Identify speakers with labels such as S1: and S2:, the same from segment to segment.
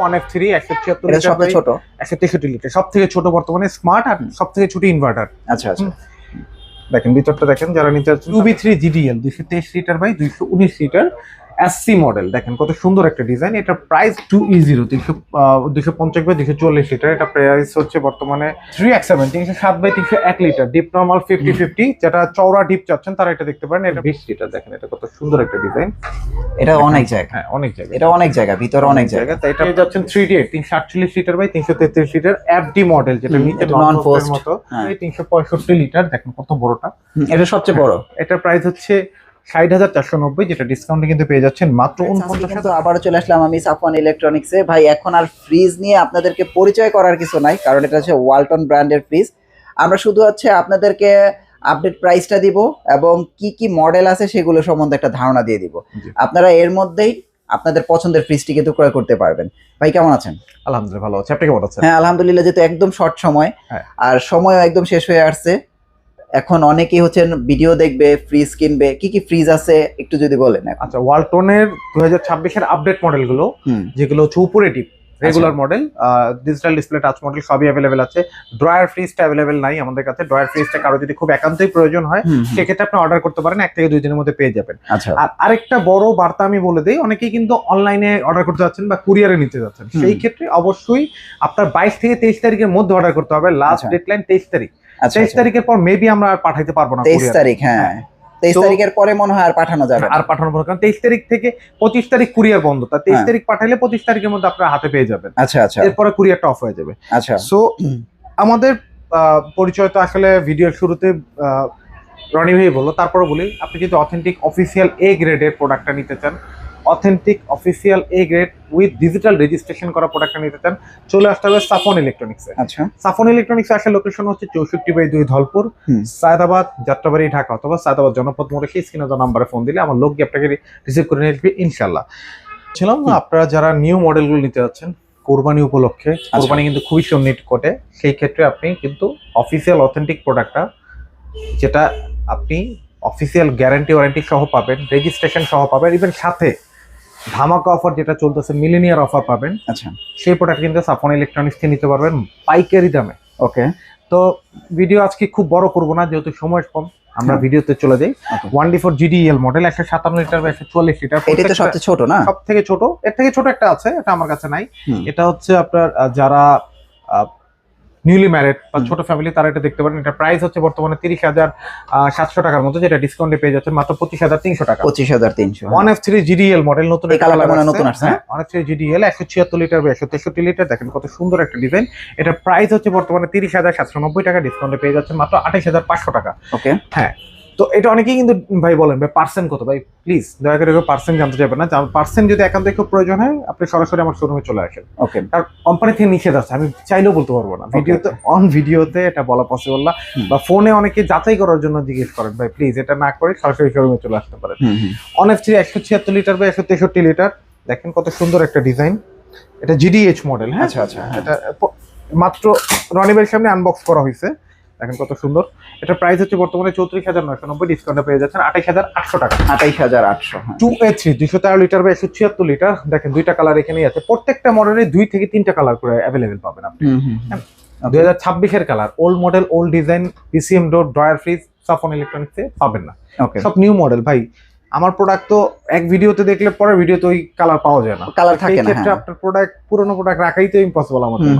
S1: 1F3 176
S2: এটা
S1: litre
S2: সবচেয়ে ছোট,
S1: 163 লিটার, সব থেকে ছোট বর্তমানে স্মার্ট আর সব থেকে ছোট ইনভার্টার।
S2: আচ্ছা আচ্ছা।
S1: দেখেন ভিতরটা দেখেন, যারা নিতে চাচ্ছেন 2B3 GDL 223 litre by 219 litre SC model, দেখেন কত সুন্দর একটা ডিজাইন। এটা প্রাইস 2E0 250 বাই 244 লিটার। এটা প্রাইস হচ্ছে বর্তমানে 3X7 307 by 301 litre deep normal 50-50, যেটা চওড়া ডিপ চাচ্ছেন তারা এটা দেখতে পারেন। এটা 20 লিটার, দেখেন এটা কত সুন্দর একটা ডিজাইন।
S2: এটা অনেক জায়গা,
S1: হ্যাঁ অনেক জায়গা,
S2: এটা অনেক জায়গা, ভিতরে অনেক জায়গা।
S1: তো এটা যাচ্ছেন 3D 348 litre by 333 litre FD model, যেটা নিচে নন পোস্ট মতো 365 লিটার, দেখেন কত বড়টা।
S2: এটা সবচেয়ে বড়।
S1: এটার প্রাইস হচ্ছে 60,490, যেটা ডিসকাউন্টে কিন্তু পেয়ে যাচ্ছেন মাত্র 49,000।
S2: তো আবারও চলে আসলাম আমি সাফওয়ান ইলেকট্রনিক্সে। ভাই এখন আর ফ্রিজ নিয়ে আপনাদেরকে পরিচয় করার কিছু নাই, কারণ এটা হচ্ছে ওয়ালটন ব্র্যান্ডের ফ্রিজ। আমরা শুধু হচ্ছে আপনাদেরকে আপডেট প্রাইসটা দিব এবং কি কি মডেল আছে সেগুলো সম্বন্ধে একটা ধারণা দিয়ে দিব। আপনারা এর মধ্যেই আপনাদের পছন্দের ফ্রিজটি কিন্তু ক্রয় করতে পারবেন। ভাই কেমন আছেন?
S1: আলহামদুলিল্লাহ ভালো আছি, আপনি কেমন আছেন?
S2: হ্যাঁ আলহামদুলিল্লাহ, যেহেতু একদম শর্ট সময় আর সময়ও একদম শেষ হয়ে আসছে, এখন অনেকেই হচ্ছেন ভিডিও দেখবে, ফ্রিজ কিনবে, কি কি ফ্রিজ আছে একটু যদি বলেন।
S1: আচ্ছা, ওয়ালটনের 2026 এর আপডেট মডেলগুলো, যেগুলো হচ্ছে উপরে deep regular model, digital display touch model সবই অ্যাভেলেবেল আছে। ড্রয়ার ফ্রিজটা অ্যাভেলেবেল নাই আমাদের কাছে। ড্রয়ার ফ্রিজটা কারো যদি খুব একান্তই প্রয়োজন হয় সেক্ষেত্রে আপনি অর্ডার করতে পারেন, 1 থেকে 2 দিনের মধ্যে পেয়ে যাবেন। আর আরেকটা বড় বার্তা আমি বলে দেই, অনেকেই কিন্তু অনলাইনে অর্ডার করতে যাচ্ছেন বা কুরিয়ারে নিতে যাচ্ছেন, সেই ক্ষেত্রে অবশ্যই আপনার 22 থেকে 23 তারিখের মধ্যে অর্ডার করতে হবে। লাস্ট ডেডলাইন 23 তারিখ। 23 তারিখের পর মেবি আমরা আর পাঠাইতে পারবো না।
S2: 23 তারিখ, হ্যাঁ 23 তারিখের পরে মনে হয় আর পাঠানো যাবে না।
S1: আর পাঠানো পড়বে, কারণ 23 তারিখ থেকে 25 তারিখ কুরিয়ার বন্ধ। তা 23 তারিখ পাঠাইলে 25 তারিখের মধ্যে আপনার হাতে পেয়ে যাবেন।
S2: আচ্ছা আচ্ছা,
S1: এরপরে কুরিয়ারটা অফ হয়ে যাবে।
S2: আচ্ছা,
S1: সো আমাদের পরিচয় তো আসলে ভিডিওর শুরুতে রনি ভাই বললো, তারপরে বলি, আপনি যদি অথেন্টিক অফিসিয়াল এ গ্রেডের প্রোডাক্টটা নিতে চান, authentic official A grade with digital registration করা প্রোডাক্টটা নিতে চান, চলে আসতে হবে সাফওয়ান ইলেকট্রনিক্সে।
S2: আচ্ছা,
S1: সাফওয়ান ইলেকট্রনিক্স আসার লোকেশন হচ্ছে 64/2 ধলপুর, সায়দাবাদ, যাত্রাবাড়ি, ঢাকা, অথবা সায়দাবাদ জনপদ মোড়ে সেই স্ক্রিনে দেওয়া নাম্বারে ফোন দিলে আমার লোক গিয়ে আপনাকে রিসিভ করে নিয়ে আসবে ইনশাল্লাহ। ছিলাম না, আপনারা যারা নিউ মডেলগুলো নিতে যাচ্ছেন কোরবানি উপলক্ষে, কোরবানি কিন্তু খুবই সন্নিকটে, সেই ক্ষেত্রে আপনি কিন্তু অফিসিয়াল অথেন্টিক প্রোডাক্টটা, যেটা আপনি অফিসিয়াল গ্যারান্টি ওয়ারেন্টি সহ পাবেন, রেজিস্ট্রেশন সহ পাবেন, ইভেন সাথে ধামাকা অফার যেটা চলতেছে মিলেনিয়ার অফার পাবেন। আচ্ছা, সেই প্রোডাক্ট কিন্তু সাফওয়ান ইলেকট্রনিক্স থেকে নিতে পারবেন পাইকারি দামে। ওকে, তো ভিডিও আজকে খুব বড় করব না, যেহেতু সময় কম, আমরা ভিডিওতে চলে যাই। 1D4 GDL মডেল 157 লিটার বা 144 লিটার।
S2: এটা তো সবচেয়ে ছোট না?
S1: সব থেকে ছোট। এর থেকে ছোট একটা আছে, এটা আমার কাছে নাই। এটা হচ্ছে আপনার যারা নিউলি ম্যারিড বা ছোট ফ্যামিলি তারা এটা দেখতে পারেন। এটা প্রাইস হচ্ছে বর্তমানে 30,700 টাকার মতো, যেটা ডিসকাউন্টে পেয়ে যাচ্ছেন মাত্র 25,300 টাকা।
S2: 25,300।
S1: 1F3 GDL মডেল, নতুন
S2: নতুন আসছে।
S1: 1F3 GDL 176 লিটার বা 163 লিটার, দেখেন কত সুন্দর একটা ডিজাইন। এটা প্রাইস হচ্ছে বর্তমানে 30,790 টাকা, ডিসকাউন্টে পেয়ে যাচ্ছেন মাত্র 28,500 টাকা। ওকে, হ্যাঁ। তো এটা অনেকেই কিন্তু ভাই বলেন ভাই পার্সেন্ট কত, ভাই প্লিজ দয়া করে পার্সেন্ট জানতে যাবেন না। পার্সেন্ট যদি একান্তই খুব প্রয়োজন হয় আপনি সরাসরি আমার শোরুমে চলে আসেন। ওকে, কারণ কোম্পানি থেকে নিষেধ আছে, আমি চাইলেও বলতে পারবো না ভিডিওতে, ভিডিওতে এটা বলা পসিবল না। বা ফোনে অনেকে যাচাই করার জন্য জিজ্ঞেস করেন, ভাই প্লিজ এটা না করে সরাসরি শোরুমে চলে আসতে পারেন। 1F3 176 লিটার বা 163 লিটার, দেখেন কত সুন্দর একটা ডিজাইন। এটা GDH মডেল। হ্যাঁ আচ্ছা আচ্ছা, এটা মাত্র রনি ভাইয়ের সামনে আনবক্স করা হয়েছে, দেখেন কত সুন্দর। এটা প্রাইস হচ্ছে বর্তমানে 34,990, ডিসকাউন্টে পেয়ে যাচ্ছেন 28,800 টাকা।
S2: 28,800।
S1: 2A3 213 লিটার বা 176 লিটার, দেখেন দুইটা কালার এখানেই আছে। প্রত্যেকটা মডেলে 2 থেকে 3টা কালার করে অ্যাভেলেবেল পাবেন আপনি। 2026 এর colour, old model, old design, PCM ডোর, ড্রয়ার ফ্রিজ সাফওয়ান ইলেকট্রনিক্সে পাবেন না। সব নিউ মডেল। ভাই আমার প্রোডাক্ট তো এক ভিডিওতে দেখলে পরে ভিডিওতে ওই কালার পাওয়া যায় না,
S2: কালার থাকে না।
S1: এই ক্ষেত্রে আপনার প্রোডাক্ট, পুরনো প্রোডাক্ট রাখাই তো ইম্পসিবল আমার জন্য।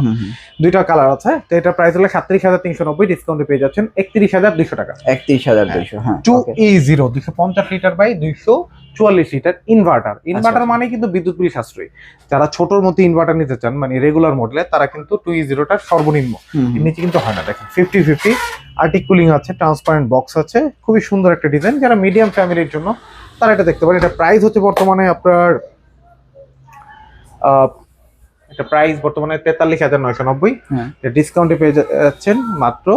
S1: দুইটা কালার আছে। তো এটা প্রাইস হলো 37,390, ডিসকাউন্টে পেয়ে যাচ্ছেন 31,200 টাকা।
S2: 31,200। হ্যাঁ,
S1: 2E0 250 litre by 244 litre inverter. Inverter মানে কিন্তু বিদ্যুৎ বিল সাশ্রয়ী। যারা ছোটর মধ্যে ইনভার্টার নিতে চান, মানে রেগুলার মডেলে, তারা কিন্তু 2E0টা সর্বনিম্ন, নিচে কিন্তু হয় না। দেখেন 50-50 আর্টিক কুলিং আছে, ট্রান্সপারেন্ট বক্স আছে, খুবই সুন্দর একটা ডিজাইন। যারা মিডিয়াম ফ্যামিলির জন্য তারা এটা দেখতে পারেন। এটা প্রাইস হচ্ছে বর্তমানে আপনার এটা প্রাইস বর্তমানে 43,990, ডিসকাউন্টে পেয়ে যাচ্ছেন মাত্র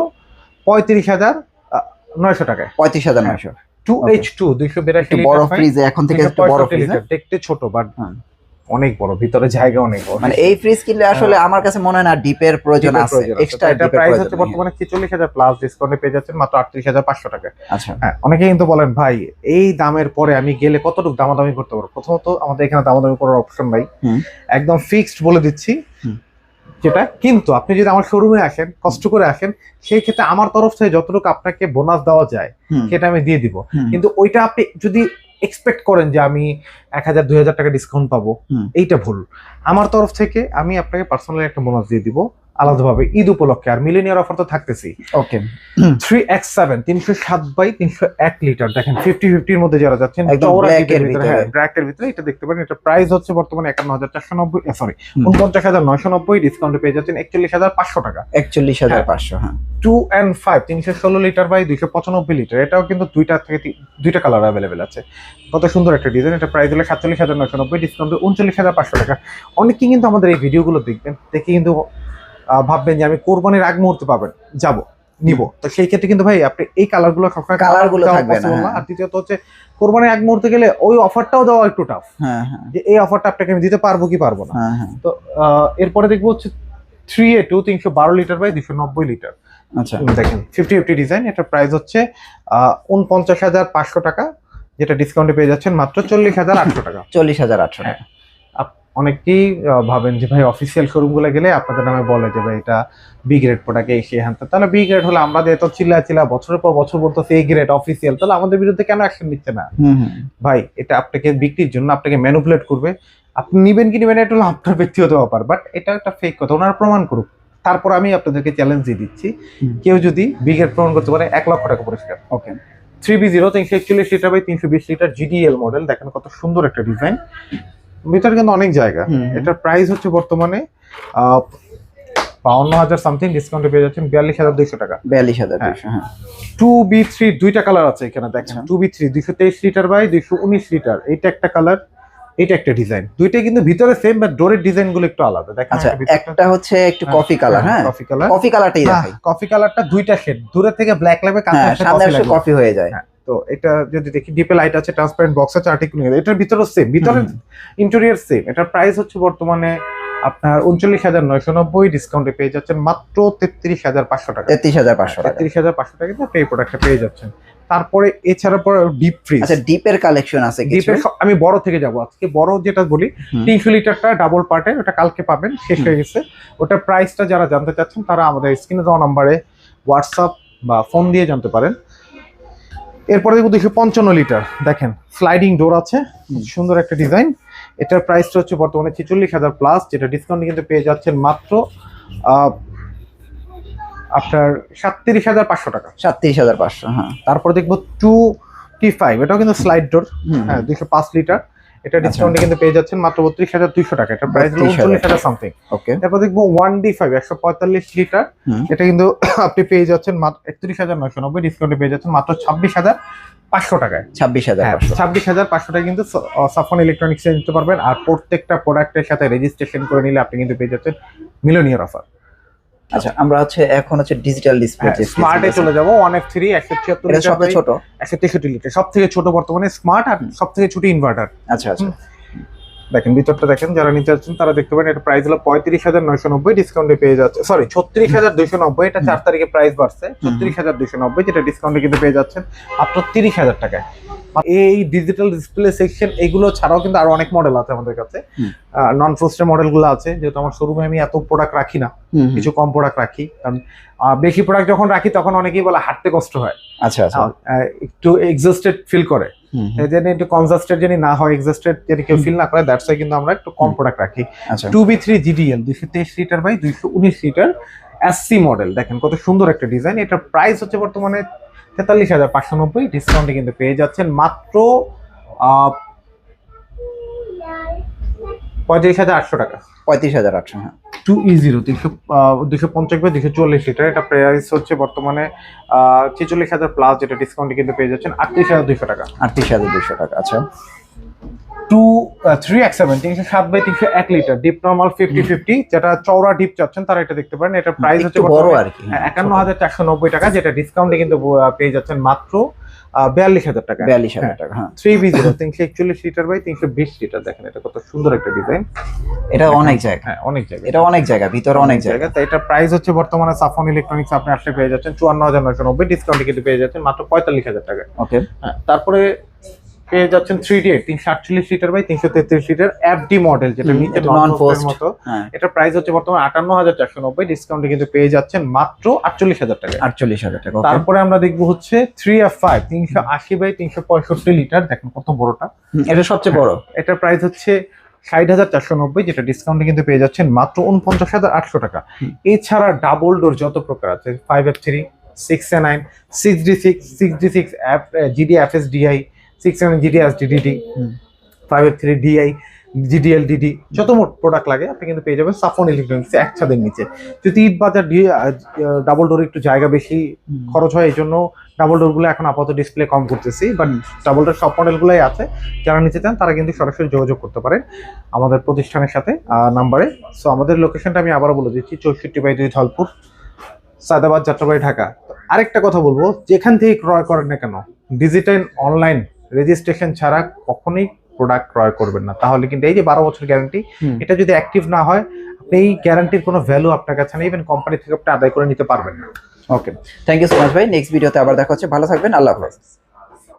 S1: 35,900 টাকায়।
S2: 35,900।
S1: 2H2 282
S2: বড় ফ্রিজ, এখন থেকে একটু বড় ফ্রিজ,
S1: দেখতে ছোট বাট অনেক বড়, ভিতরে জায়গা অনেক বড়।
S2: মানে এই ফ্রিজ কিনলে আসলে আমার কাছে মনে হয় না ডিপের প্রয়োজন আছে, এক্সট্রা
S1: এটা প্রাইস হচ্ছে বর্তমানে 44000 প্লাস ডিসকাউন্টে পেয়ে যাচ্ছেন মাত্র 38500 টাকা।
S2: আচ্ছা
S1: হ্যাঁ, অনেকে কিন্তু বলেন ভাই এই দামের পরে আমি গেলে কতটুকু দামাদামি করতে পারবো? প্রথমত আমাদের এখানে দামাদামি করার অপশন নাই, একদম ফিক্সড বলে দিচ্ছি যেটা। কিন্তু আপনি যদি আমার শোরুমে আসেন, কষ্ট করে আসেন, সেই ক্ষেত্রে আমার তরফ থেকে যতটুকু আপনাকে বোনাস দেওয়া যায় সেটা আমি দিয়ে দিব। কিন্তু ওইটা আপনি যদি এক্সপেক্ট করেন যে আমি 1000-2000 টাকা ডিসকাউন্ট পাবো, এইটা ভুল। আমার তরফ থেকে আমি আপনাকে পার্সোনালি একটা বোনাস দিয়ে দিব আলাদাভাবে ঈদ উপলক্ষে। আর মিলেনিয়ার অফার তো থাকতেছি।
S2: ওকে
S1: 3X7 307/301 লিটার দেখেন 50-50 এর মধ্যে যারা যাচ্ছেন, ব্র্যাকের ভিতরে এটা দেখতে পারেন। এটা প্রাইস হচ্ছে বর্তমানে 51490, সরি 49990, ডিসকাউন্টে পেয়ে যাচ্ছেন 41500 টাকা।
S2: 41500। হ্যাঁ
S1: 2N5 316 লিটার/295 লিটার, এটাও কিন্তু দুইটা কালার অ্যাভেলেবেল আছে। কত সুন্দর একটা ডিজাইন। এটা প্রাইস হলো 47990, ডিসকাউন্টে 39500 টাকা। অনেকেই কিন্তু আমাদের এই ভিডিওগুলো দেখবেন, দেখে কিন্তু ভাববেন যে আমি কোরবানির আগ মুহূর্তে পাবেন নিব। তো সেই ক্ষেত্রে কিন্তু ভাই আপনি এই কালারগুলো থাকবে না। আর দ্বিতীয়ত হচ্ছে কোরবানির আগ মুহূর্তে গেলে ওই অফারটাও দেওয়া একটু টাফ, যে এই অফারটা আপনাকে আমি দিতে পারবো কি পারবো না। তো এরপরে দেখবো হচ্ছে 3A2 312 লিটার/290 লিটার।
S2: আচ্ছা
S1: দেখেন 50-50 ডিজাইন। এটার প্রাইস হচ্ছে 49500 টাকা, যেটা ডিসকাউন্টে পেয়ে যাচ্ছেন মাত্র 40800 টাকা।
S2: 40800 টাকা।
S1: অনেকেই ভাবেন যে ভাই অফিসিয়াল শোরুম গুলো গেলে আপনাদের নামে বলে যে ভাই এটা বি গ্রেড প্রোডাক্ট, এই সে হ্যান। তাহলে বি গ্রেড হলে আমরা এত চিল্লা বছরের পর বছর বলতেছে এই গ্রেড অফিসিয়াল, তাহলে আমাদের বিরুদ্ধে কেন অ্যাকশন নিচ্ছে না? ভাই এটা আপনাকে বিক্রির জন্য আপনাকে ম্যানিপুলেট করবে, আপনি নিবেন কি নিবেন এটা হলো আপনার ব্যক্তিগত ব্যাপার। বাট এটা একটা ফেক কথা, ওনারা প্রমাণ করুক। তারপর আমি আপনাদেরকে চ্যালেঞ্জ দিয়ে দিচ্ছি, কেউ যদি বি গ্রেড প্রমাণ করতে পারে 1 লক্ষ টাকা পুরস্কার।
S2: ওকে
S1: 3B0 341 লিটার/320 লিটার GDL মডেল, দেখেন কত সুন্দর একটা ডিজাইন, ভিতরে কিন্তু অনেক জায়গা। এটার প্রাইস হচ্ছে বর্তমানে 52000 সামথিং, ডিসকাউন্টে পেয়ে যাচ্ছেন 42200 টাকা।
S2: 42200। হ্যাঁ
S1: 2B3 দুইটা কালার আছে এখানে দেখেন। 2B3 223 লিটার/219 লিটার, এইটা একটা কালার, এটা একটা ডিজাইন। দুইটাই কিন্তু ভিতরে সেম, বাট ডোরের ডিজাইন গুলো একটু আলাদা। দেখেন
S2: আচ্ছা, একটা হচ্ছে একটু কফি কালার। হ্যাঁ কফি কালারটাই দেখাই।
S1: কফি কালারটা দুইটা শেড, দূরে থেকে ব্ল্যাক লাগবে,
S2: সামনে এসে কফি হয়ে যায়।
S1: তো এটা যদি দেখি ডিপে লাইট আছে, ট্রান্সপারেন্ট বক্স আছে, আর্টিকুলেট, এটার ভিতরে সেম, ভিতরের ইন্টেরিয়র সেম। এটার প্রাইস হচ্ছে বর্তমানে আপনার 39990, ডিসকাউন্টে পেয়ে যাচ্ছেন মাত্র 33500 টাকা।
S2: 33500 টাকা।
S1: 33500 টাকা কিন্তু এই প্রোডাক্টটা পেয়ে যাচ্ছেন। তারপরে এছাড়া পরে ডিপ ফ্রিজ।
S2: আচ্ছা ডিপের কালেকশন আছে কিছু?
S1: ডিপের আমি বড় থেকে যাব আজকে। বড় যেটা বলি 300 লিটারটা ডাবল পার্টের, ওটা কালকে পাবেন, শেষ হয়ে গেছে। ওটার প্রাইসটা যারা জানতে চাচ্ছেন তারা আমাদের স্ক্রিনে দেওয়া নম্বরে হোয়াটসঅ্যাপ বা ফোন দিয়ে জানতে পারেন। এরপরে দেখবো 255 লিটার, দেখেন স্লাইডিং ডোর আছে, সুন্দর একটা ডিজাইন। এটার প্রাইসটা হচ্ছে বর্তমানে 46000 প্লাস, যেটা ডিসকাউন্টে কিন্তু পেয়ে যাচ্ছেন মাত্র আপনার 37500 টাকা।
S2: 37500। হ্যাঁ
S1: তারপরে দেখবো 2T5, এটাও কিন্তু স্লাইড ডোর, হ্যাঁ 205 লিটার, এটা ডিসকাউন্টে কিন্তু পেয়ে যাচ্ছেন মাত্র 32200 টাকা। এটা প্রাইস হলো 39000 সামথিং।
S2: ওকে
S1: তারপর দেখবো 1D5 145 লিটার, এটা কিন্তু আপনি পেয়ে যাচ্ছেন মাত্র 31990, ডিসকাউন্টে পেয়ে যাচ্ছেন মাত্র 26500 টাকায়। 26500 টাকায় কিন্তু সাফন ইলেকট্রনিক্স এ নিতে পারবেন। আর প্রত্যেকটা প্রোডাক্টের সাথে রেজিস্ট্রেশন করে নিলে আপনি কিন্তু পেয়ে যাচ্ছেন মিলিয়নিয়ার অফার।
S2: আচ্ছা আমরা এখন ডিজিটাল ডিসপ্লে
S1: স্মার্টে চলে যাব। 1F3 176 লিটার,
S2: সবচেয়ে ছোট
S1: 163 লিটার, সবথেকে ছোট বর্তমানে স্মার্ট, আর সবথেকে ছোট ইনভার্টার।
S2: আচ্ছা আচ্ছা
S1: দেখেন ভিতরটা দেখেন, যারা নিতে যাচ্ছেন তারা দেখতে পারেন। এটা প্রাইস হলো 35990, ডিসকাউন্টে পেয়ে যাচ্ছে, সরি 36290, এটা 4 তারিখে প্রাইস বাড়ছে 36290, যেটা ডিসকাউন্টে কিন্তু পেয়ে যাচ্ছেন মাত্র 30000 টাকায়। এই ডিজিটাল ডিসপ্লে সেকশন এগুলো ছাড়াও কিন্তু আরো অনেক মডেল আছে আমাদের কাছে। নন ফ্রস্টের মডেলগুলো আছে, যেহেতু আমার শোরুমে আমি এত প্রোডাক্ট রাখি না, কিছু কম প্রোডাক্ট রাখি, কারণ বেশি প্রোডাক্ট যখন রাখি তখন অনেকেই বলে হাঁটতে কষ্ট হয়।
S2: আচ্ছা আচ্ছা
S1: একটু এক্সস্টেড ফিল করে, যেন একটু কনজাস্টেড যেন না হয়, এক্সস্টেড যেন কেউ ফিল না করে, দ্যাটস ওয়াই কিন্তু আমরা একটু কম প্রোডাক্ট রাখি। 2B3 GDL 223 লিটার/219 লিটার SC মডেল, দেখেন কত সুন্দর একটা ডিজাইন। এটার প্রাইস হচ্ছে বর্তমানে 43590, ডিসকাউন্টে কিন্তু পেয়ে যাচ্ছেন মাত্র 35800 টাকা।
S2: 35800। হ্যাঁ
S1: 2E0 250/240 লিটার, এটা প্রাইস হচ্ছে বর্তমানে 46000 প্লাস, যেটা ডিসকাউন্টে কিন্তু পেয়ে যাচ্ছেন 38200 টাকা।
S2: 38200 টাকা। আচ্ছা
S1: 3X7 307/301 লিটার, ডিপ নরমাল 50-50, যেটা চওড়া ডিপ চাচ্ছেন তারা এটা দেখতে পারেন। এটা প্রাইস হচ্ছে
S2: বড় আর কি
S1: 51490 টাকা, যেটা ডিসকাউন্টে কিন্তু পেয়ে যাচ্ছেন মাত্র 42,000 টাকা।
S2: 42,000 টাকা। হ্যাঁ
S1: 3B0 341 লিটার বাই 320 লিটার, দেখেন এটা কত সুন্দর একটা ডিজাইন।
S2: এটা অনেক জায়গা,
S1: হ্যাঁ অনেক জায়গা,
S2: এটা অনেক জায়গা, ভিতরে অনেক জায়গা।
S1: তো এটা প্রাইস হচ্ছে বর্তমানে সাফন ইলেকট্রনিক্স আপনি আসলে পেয়ে যাচ্ছেন 54,990, ডিসকাউন্টে কিন্তু পেয়ে যাচ্ছেন মাত্র 45,000 টাকা।
S2: ওকে,
S1: হ্যাঁ তারপরে পেয়ে যাচ্ছেন 3D 348 litre by 333 litre FD model, যেটা নিচে নন পোস্টের মতো। এটা প্রাইস হচ্ছে বর্তমানে 58,490, ডিসকাউন্টে কিন্তু পেয়ে যাচ্ছেন মাত্র 48,000 টাকা।
S2: 48,000 টাকা।
S1: তারপরে আমরা দেখবো হচ্ছে 3F5 380 বাই 365 লিটার, দেখেন কত বড়টা,
S2: এটা সবচেয়ে বড়।
S1: এটার প্রাইস হচ্ছে 60,490, যেটা ডিসকাউন্টে কিন্তু পেয়ে যাচ্ছেন মাত্র 49,800 টাকা। এছাড়া ডাবল ডোর যত প্রকার আছে 5F3 6A9 6D6 6D6 GDFSDI 6A9 GDSDDD 5F3 DI GDL DD, যত মোট প্রোডাক্ট লাগে আপনি কিন্তু পেয়ে যাবেন সাফন ইলেকট্রনিক্স এক ছাদের নিচে। যদি ঈদ বাজার ডাবল ডোর একটু জায়গা বেশি খরচ হয়, এই জন্য ডাবল ডোরগুলো এখন আপাতত ডিসপ্লে কম করতেছি, বাট ডাবল ডোর সব মডেলগুলোই আছে। যারা নিতে চান তারা কিন্তু সরাসরি যোগাযোগ করতে পারেন আমাদের প্রতিষ্ঠানের সাথে নাম্বারে। সো আমাদের লোকেশনটা আমি আবারও বলে দিচ্ছি, 64/2 ধলপুর, সায়দাবাদ, যাত্রাবাড়ি, ঢাকা। আরেকটা কথা বলবো, যেখান থেকে ক্রয় করেন না কেন ডিজিটাল অনলাইন রেজিস্ট্রেশন ছাড়া কখনোই প্রোডাক্ট ক্রয় করবেন না, তাহলে কিন্তু এই যে 12 বছর গ্যারান্টি, এটা যদি অ্যাক্টিভ না হয় আপনি এই গ্যারান্টির কোনো ভ্যালু আপনার কাছে নেই, ইভেন কোম্পানি থেকে আপনি আদায় করে নিতে পারবেন না।
S2: ওকে, থ্যাংক ইউ সো মাচ ভাই। নেক্সট ভিডিওতে আবার দেখা হচ্ছে, ভালো থাকবেন, আল্লাহ হাফেজ।